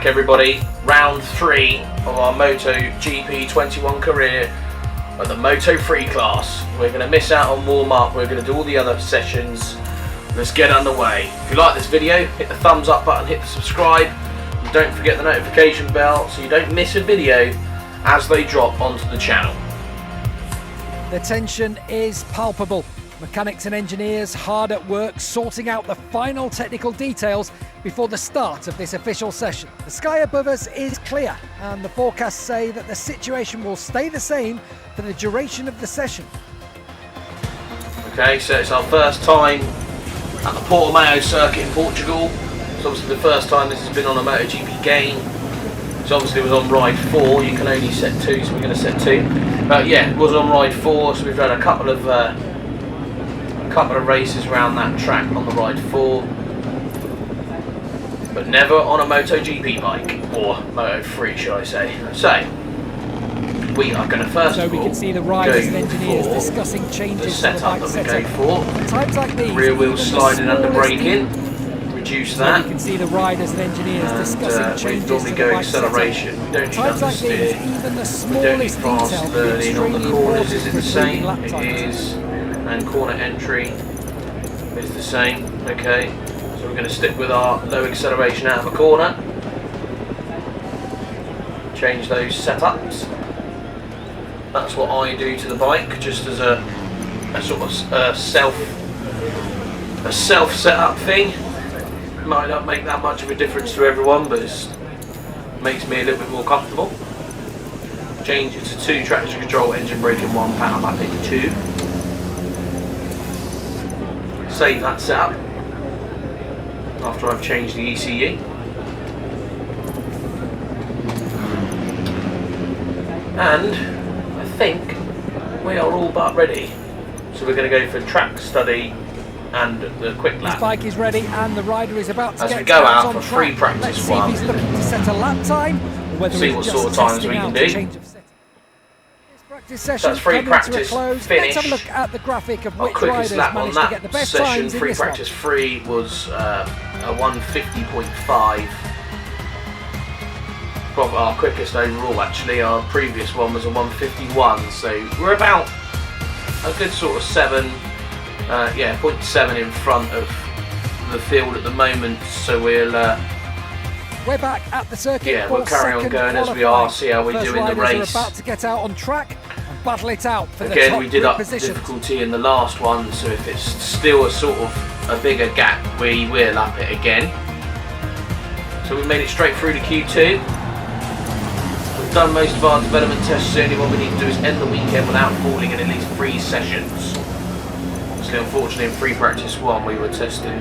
back, everybody. Round 3 of our MotoGP 21 career at the Moto3 class. We're going to miss out on warm-up. We're going to do all the other sessions. Let's get underway. If you like this video, hit the thumbs up button, hit the subscribe, and don't forget the notification bell so you don't miss a video as they drop onto the channel. The tension is palpable. Mechanics and engineers hard at work sorting out the final technical details before the start of this official session. The sky above us is clear and the forecasts say that the situation will stay the same for the duration of the session. Okay, so it's our first time at the Porto Circuit in Portugal. It's obviously the first time this has been on a MotoGP game. So obviously it was on ride 4, you can only set 2, so we're going to set 2. But yeah, it was on ride 4, so we've had a couple of races around that track on the ride 4, but never on a MotoGP bike, or Moto3 should I say. So we are going to first of all can see the riders and engineers discussing changes the setup to the that we go for. Times like these, rear wheel sliding under braking, reduce that. You can see the riders and engineers discussing changes we normally to go the acceleration. We don't need understeer. Even the We don't need smallest fast detail turning on the corners. Is it the same? It is. And corner entry is the same. Okay, so we're going to stick with our low acceleration out of a corner. Change those setups. That's what I do to the bike, just as a sort of self setup thing. Might not make that much of a difference to everyone, but it makes me a little bit more comfortable. Change it to 2 traction control, engine brake and 1 power mapping 2. Save that setup after I've changed the ECU. And I think we are all but ready. So we're going to go for track study and the quick lap. His bike is ready and the rider is about to as get we go out for on free track. practice Let's see one. if he's looking to set a lap time or whether See he's what just sort of times we testing can out do. a change of settings. Practice session That's free coming to a practice close. finish. Let's have a look at the graphic of Our which quickest riders lap on managed to get the that best session, times in free this practice one. 3, was a 150.5. Probably our quickest overall actually. Our previous one was a 151, so we're about a good sort of 0.7 in front of the field at the moment, so we'll we're back at the circuit. we'll carry on going as we are, see how we do in the race. Are about to get out on track and battle it out for Again, the top we did up positions. difficulty in the last one, so if it's still a sort of a bigger gap, we will up it again. So we made it straight through to Q2. We've done most of our development tests, so the only one we need to do is end the weekend without falling in at least 3 sessions. Obviously, unfortunately, in free practice 1 we were testing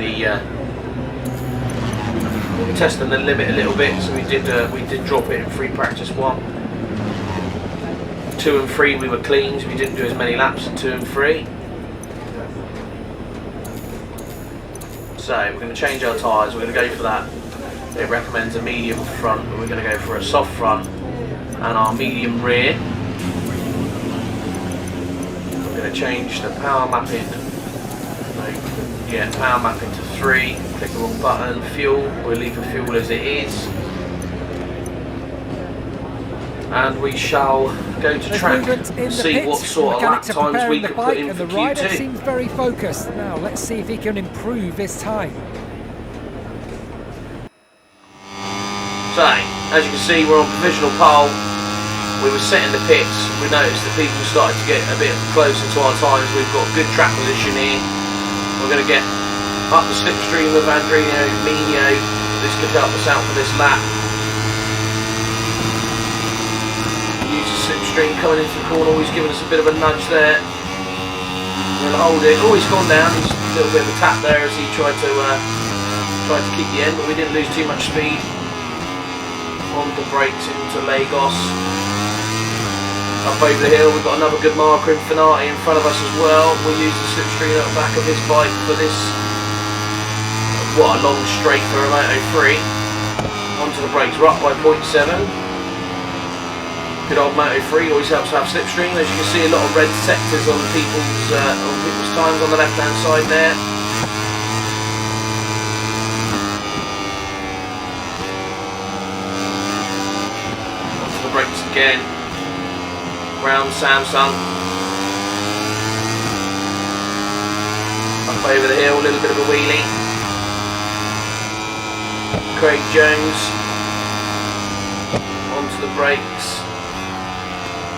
the limit a little bit, so we did drop it in free practice 1. 2 and 3 we were clean, so we didn't do as many laps in 2 and 3. So we're going to change our tyres. We're going to go for that. It recommends a medium front, but we're going to go for a soft front and our medium rear. We're going to change the power mapping. Power mapping to 3. Click the wrong button. Fuel. We'll leave the fuel as it is. And we shall go to track and see what sort of lap times we can put in for the rider Q2. seems very focused. Now let's see if he can improve his time. So, as you can see, we're on provisional pole. We were setting the pits. We noticed that people started to get a bit closer to our times. We've got good track position here. We're going to get up the slipstream of Andrino Minio. This could help us out for this lap. Use the slipstream coming into the corner, always giving us a bit of a nudge there. We'll hold it. Oh, he's gone down. He's a little bit of a tap there as he tried to keep the end, but we didn't lose too much speed. On the brakes into Lagos. Up over the hill, we've got another good marker in Finati in front of us as well. We'll use the slipstream at the back of his bike for this. What a long straight for a Moto3. Onto the brakes, we're up by 0.7. Good old Moto3 always helps to have slipstream. As you can see, a lot of red sectors on people's times on the left hand side there. again. Round Samsung. Up over the hill, a little bit of a wheelie. Craig Jones onto the brakes.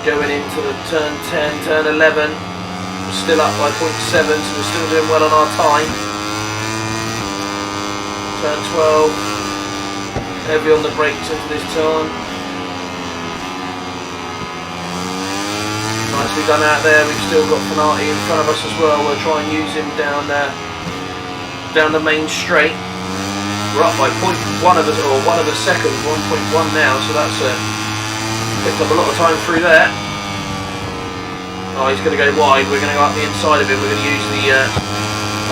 Going into the turn 10, turn 11. We're still up by 0.7, so we're still doing well on our time. Turn 12. Heavy on the brakes into this turn. Nicely done out there. We've still got Fanati in front of us as well. We'll try and use him down the main straight. We're up by 1 of a second, 1.1 now, so that's picked up a lot of time through there. Oh, he's going to go wide. We're going to go up the inside of it. We're going to use the. I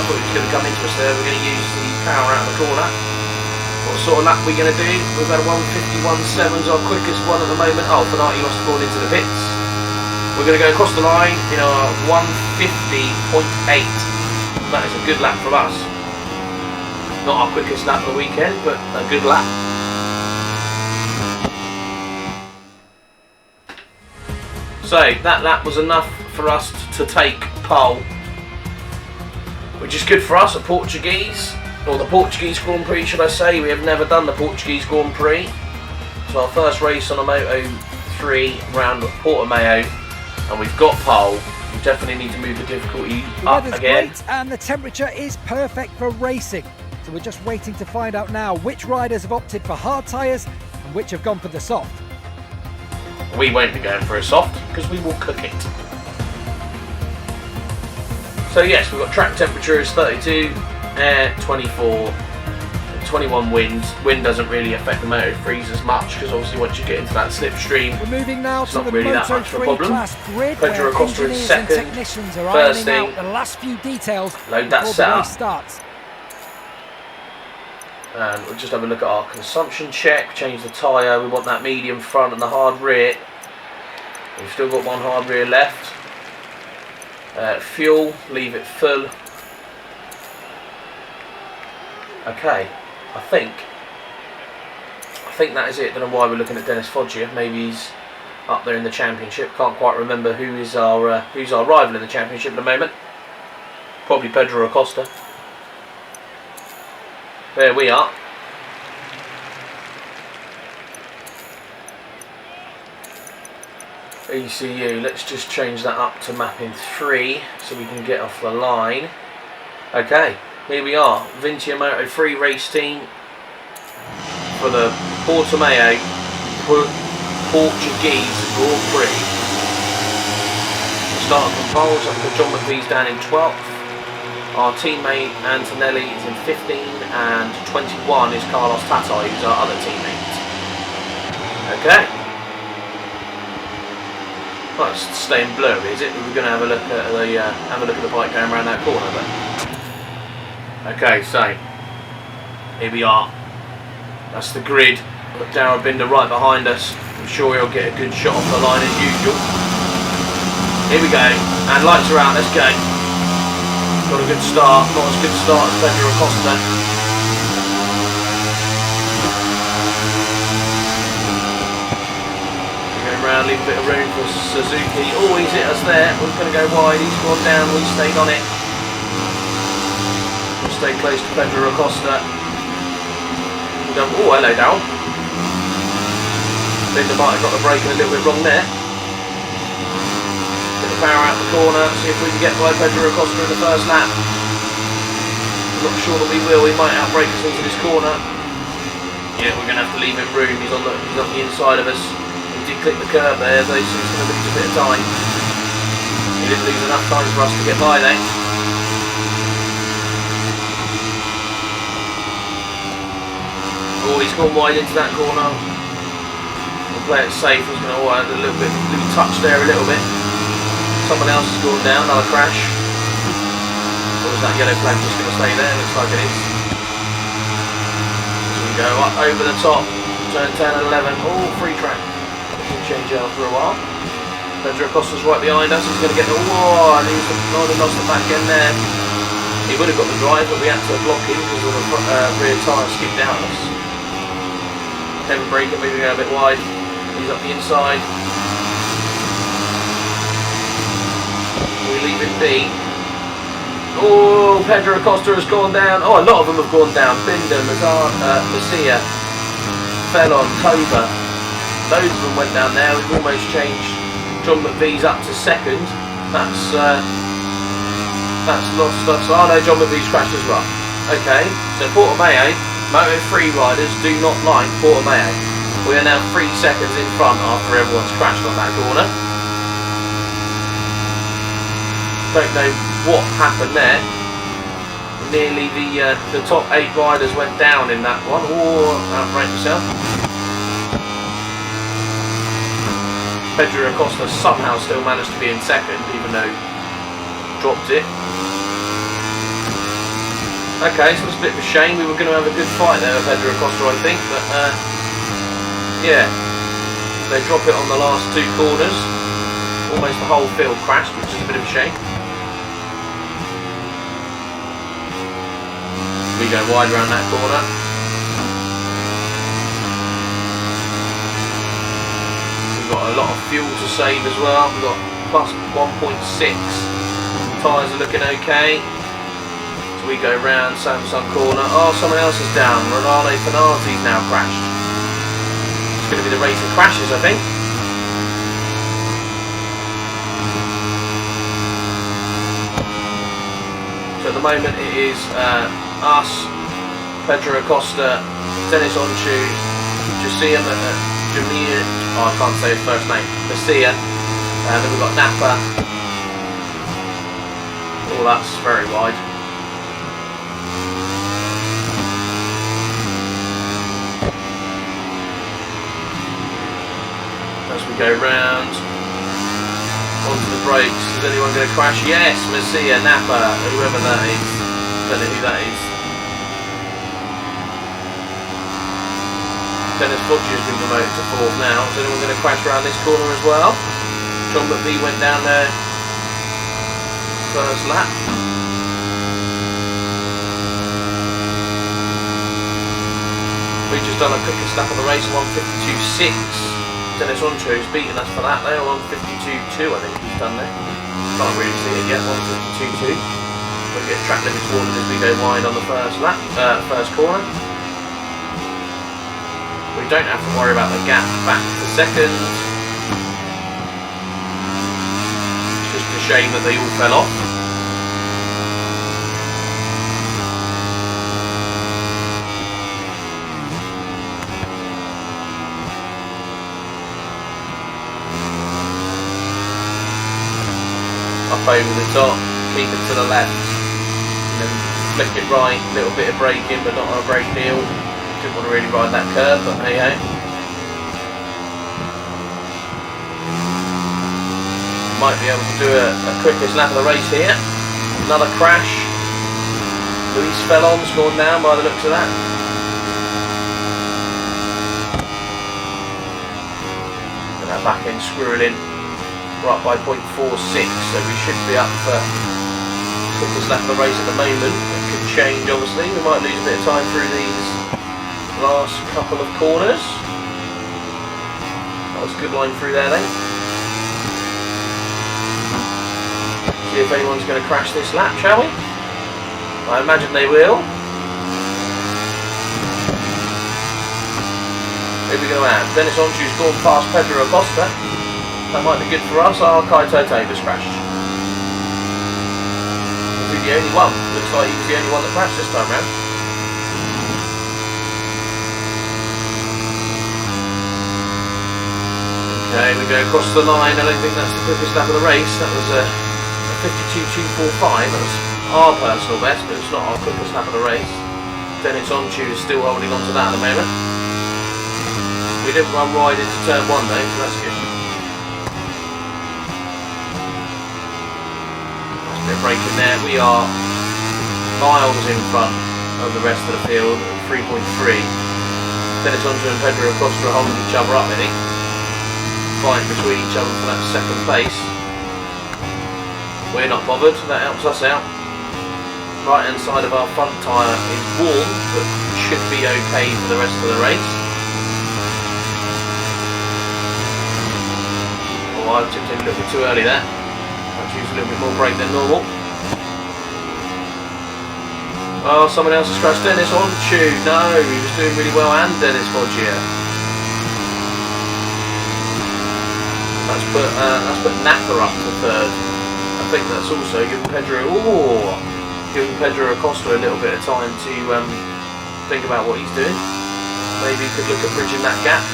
thought he was going to come into us there. We're going to use the power out of the corner. What sort of lap are we going to do? We've had a 151.7's our quickest one at the moment. Oh, Fanati must have gone into the pits. We're going to go across the line in our 150.8. That is a good lap from us. Not our quickest lap of the weekend, but a good lap. So that lap was enough for us to take pole, which is good for us, a Portuguese, or the Portuguese Grand Prix should I say. We have never done the Portuguese Grand Prix. So our first race on a Moto3 Round at Portimao, and we've got pole. We definitely need to move the difficulty up again. Great, and the temperature is perfect for racing. So we're just waiting to find out now which riders have opted for hard tyres and which have gone for the soft. We won't be going for a soft because we will cook it. So yes, we've got track temperature is 32, air 24, 21 winds. Wind doesn't really affect the Moto3s as much because obviously once you get into that slipstream, we're moving now it's to not the really that much of a Moto3 problem. class grid, Pedro where Acosta in engineers second. and technicians are First ironing thing, out the last few details load that before the setup. race starts. And we'll just have a look at our consumption check. Change the tyre. We want that medium front and the hard rear. We've still got one hard rear left. Fuel, leave it full. Okay, I think that is it. Don't know why we're looking at Dennis Foggia. Maybe he's up there in the championship. Can't quite remember who's our rival in the championship at the moment. Probably Pedro Acosta. There we are. ECU, let's just change that up to mapping 3 so we can get off the line. Okay, here we are. Vintia Moto3 race team for the Portimao Portuguese Grand Prix. Starting from pole, so John McVee's down in 12th. Our teammate Antonelli is in 15, and 21 is Carlos Tatai, who's our other teammate. Okay. Well, it's staying blurry, is it? We're going to have a look at the bike going around that corner, but okay. So here we are. That's the grid. Got Darrell Binder right behind us. I'm sure he'll get a good shot off the line as usual. Here we go, and lights are out. Let's go. Got a good start, not as good a start as Pedro Acosta. Going around, leave a bit of room for Suzuki. Oh, he's hit us there. We're going to go wide. He's gone down. We stayed on it. We'll stay close to Pedro Acosta. Oh, hello, Darrell. Binder might have got the braking a little bit wrong there. Power out the corner, see if we can get by Pedro Acosta in the first lap. I'm not sure that we will. He might outbrake us into this corner. Yeah, we're going to have to leave him room. He's on the inside of us. He did click the curb there, though, so he's going to lose a bit of time. He didn't lose enough time for us to get by there. Oh, he's gone wide into that corner. We'll play it safe. He's going to have a little touch there a little bit. Someone else has gone down, another crash. Or is that yellow flag just going to stay there? Looks like it is. So we go up over the top, turn 10 and 11. Oh, free track. We'll change out for a while. Pedro Acosta's right behind us. He's going to get the. Oh, and he's lost the back end there. He would have got the drive, but we had to block him because of the rear tyre skipped out us. Heavy braking, maybe go a bit wide. He's up the inside. We leave him be. Oh, Pedro Acosta has gone down. Oh, a lot of them have gone down. Binder, Masia, Fellon, Toba. Loads of them went down there. We've almost changed John McVie's up to second. That's lost us. Oh no, John McVie's crashed as well. Okay, so Portimao, Moto3 riders do not like Portimao. We are now 3 seconds in front after everyone's crashed on that corner. Don't know what happened there. Nearly the top 8 riders went down in that one. Oh, outright yourself. Pedro Acosta somehow still managed to be in second, even though he dropped it. Okay, so it's a bit of a shame. We were going to have a good fight there with Pedro Acosta, I think, but yeah, they drop it on the last 2 corners. Almost the whole field crashed, which is a bit of a shame. We go wide around that corner. We've got a lot of fuel to save as well. We've got plus 1.6. Tyres are looking okay. So we go round Samsung corner. Oh, someone else is down. Ronaldo Fenati's now crashed. It's going to be the race of crashes, I think. So at the moment it is us, Pedro Acosta, Dennis Onchu, Jasia Jamir, oh, I can't say his first name, Masia, and then we've got Napa. Oh, that's very wide. As we go round onto the brakes, is anyone going to crash? Yes, Masia, Napa, whoever that is. Don't know who that is. Dennis Butcher has been promoted to 4th now. Is anyone going to crash around this corner as well? John McVie went down there first lap. We've just done a quickest lap of the race, 1:52.6. Dennis Oncho has beaten us for that there, 1:52.2 I think he's done there. Can't really see it yet, 1:52.2. We'll get track limits warning as we go wide on the first lap, first corner. We don't have to worry about the gap back to second. It's just a shame that they all fell off. Up over the top, keep it to the left, and then flick it right, little bit of braking but not a great deal. Didn't want to really ride that curve, but hey ho. Might be able to do a quickest lap of the race here. Another crash. Luis Fellon's gone down by the looks of that. And our back end squirreling. We're up by 0.46, so we should be up for quickest lap of the race at the moment. It could change obviously, we might lose a bit of time through these last couple of corners. That was a good line through there then. See if anyone's going to crash this lap, shall we? I imagine they will. Who are we going to have? Dennis Onchu's gone past Pedro Acosta. That might be good for us. Our Kaito Tabor's crashed. Was he the only one? Looks like he was the only one that crashed this time round. Okay, we go across the line. I don't think that's the quickest lap of the race. That was a 52.245. That was our personal best, but it's not our quickest lap of the race. Dennis Onchu is still holding on to that at the moment. We didn't run wide into turn 1 though, so that's good. Braking there, we are miles in front of the rest of the field at 3.3. Dennis Oncho and Pedro Acosta are holding each other up, I think. Fighting between each other for that second place. We're not bothered, that helps us out. Right hand side of our front tyre is warm, but should be okay for the rest of the race. Oh, I tipped in a little bit too early there. I'd use a little bit more brake than normal. Oh, someone else has crashed. Dennis Onchu. No, he was doing really well, and Dennis Foggia. That's put Napa up to third. I think that's also given Pedro Acosta a little bit of time to think about what he's doing. Maybe he could look at bridging that gap.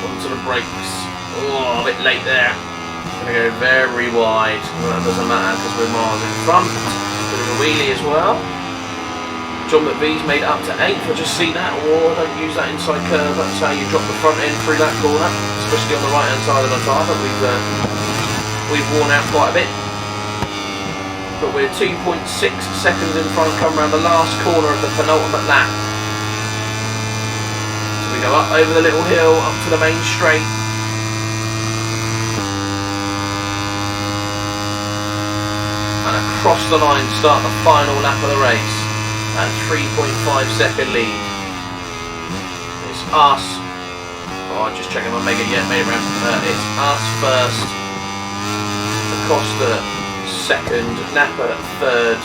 Onto the brakes. Oh, a bit late there. Going to go very wide. Well, that doesn't matter because we're miles in front. Bit of a wheelie as well. John McVie's made up to 8th. I just see that. Oh, don't use that inside curve. That's how you drop the front end through that corner, especially on the right hand side of the tyre that we've worn out quite a bit. But we're 2.6 seconds in front, come around the last corner of the penultimate lap. So we go up over the little hill, up to the main straight. And across the line, start the final lap of the race. At 3.5 second lead. It's us. Oh, I'm just checking my made it round. It's us first. Acosta second. Napa third.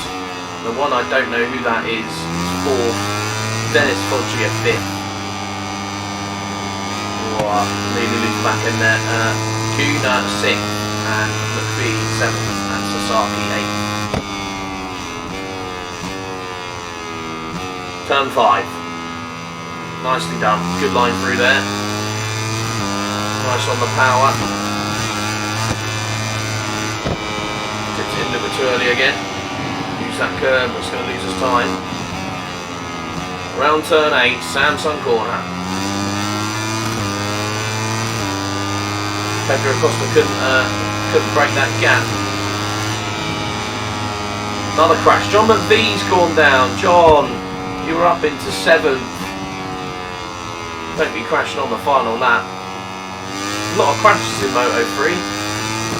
The one I don't know who that is fourth. Dennis Foggia fifth. Oh, nearly lose back in there. Kuna sixth and McVie seventh and Sasaki eighth. Turn 5. Nicely done. Good line through there. Nice on the power. Tipped in a little bit too early again. Use that curve, that's going to lose us time. Round turn 8, Samsung corner. Pedro Acosta couldn't break that gap. Another crash. John McVie's gone down. John, you were up into 7th. Don't be crashing on the final lap. A lot of crashes in Moto3.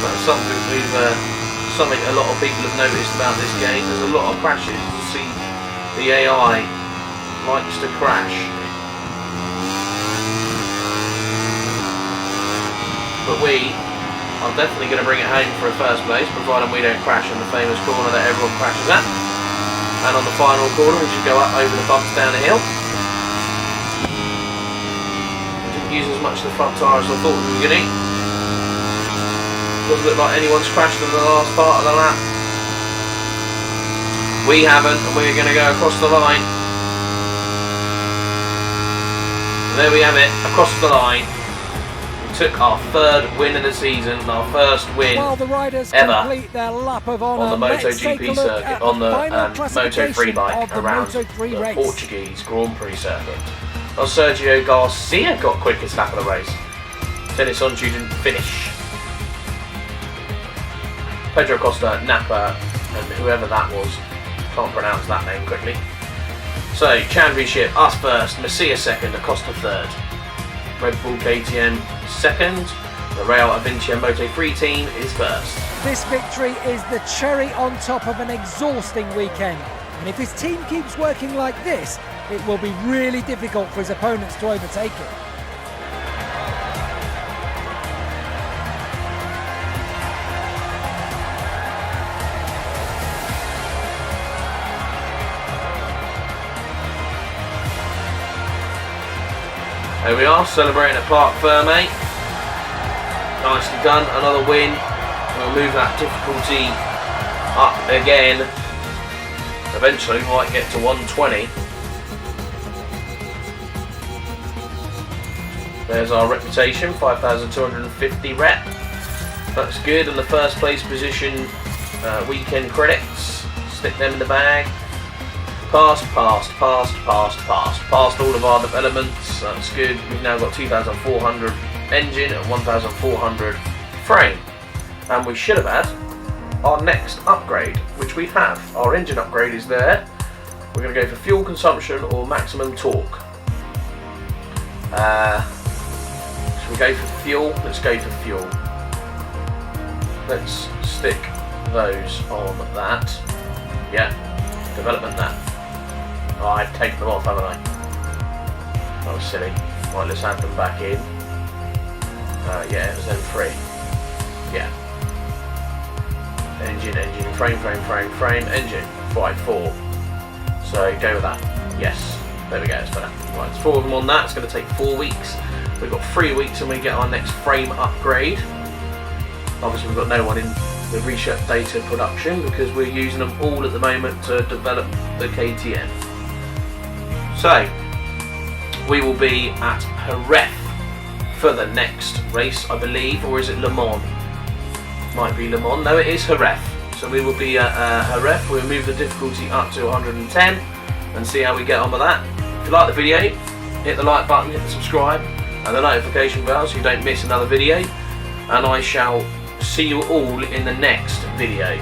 That's something a lot of people have noticed about this game. There's a lot of crashes. You see, the AI likes to crash. But we are definitely going to bring it home for a first place, provided we don't crash in the famous corner that everyone crashes at. And on the final corner, we should go up over the bumps down the hill. Didn't use as much of the front tyre as I thought we were going to. Doesn't look like anyone's crashed in the last part of the lap. We haven't, and we're going to go across the line. And there we have it, across the line. Took our 3rd win of the season, our first win While the riders ever complete their lap of honor, on the MotoGP circuit, on the Moto3 bike around the race. Portuguese Grand Prix circuit. Well, Sergio Garcia got quickest lap of the race. Dennis Onchu didn't finish. Pedro Acosta, Napa, and whoever that was, can't pronounce that name quickly. So, championship, us first, Masia second, Acosta third. Red Bull KTM second, the Real Avintia Moto3 team is first. This victory is the cherry on top of an exhausting weekend. And if his team keeps working like this, it will be really difficult for his opponents to overtake him. There we are, celebrating at Parc Ferme. Nicely done, another win. We'll move that difficulty up again. Eventually we might get to 120. There's our reputation, 5,250 rep. That's good, and the first place position weekend credits. Stick them in the bag. Passed all of our developments. That's good. We've now got 2,400 engine and 1,400 frame, and we should have had our next upgrade, which we have. Our engine upgrade is there. We're going to go for fuel consumption or maximum torque. Should we go for fuel? Let's go for fuel. Let's stick those on that. Yeah, development that. Oh, I've taken them off, haven't I? That was silly. Right, let's add them back in. Yeah, it was then 3. Yeah. Engine, frame, engine. Right, 4. So go with that. Yes. There we go, it's better. Right, it's 4 of them on that. It's going to take 4 weeks. We've got 3 weeks and we get our next frame upgrade. Obviously we've got no one in the reshape data production because we're using them all at the moment to develop the KTM. So we will be at Jerez for the next race, I believe, or is it Le Mans? Might be Le Mans. No, it is Jerez. So we will be at Jerez. We'll move the difficulty up to 110 and see how we get on with that. If you like the video, hit the like button, hit the subscribe and the notification bell so you don't miss another video. And I shall see you all in the next video.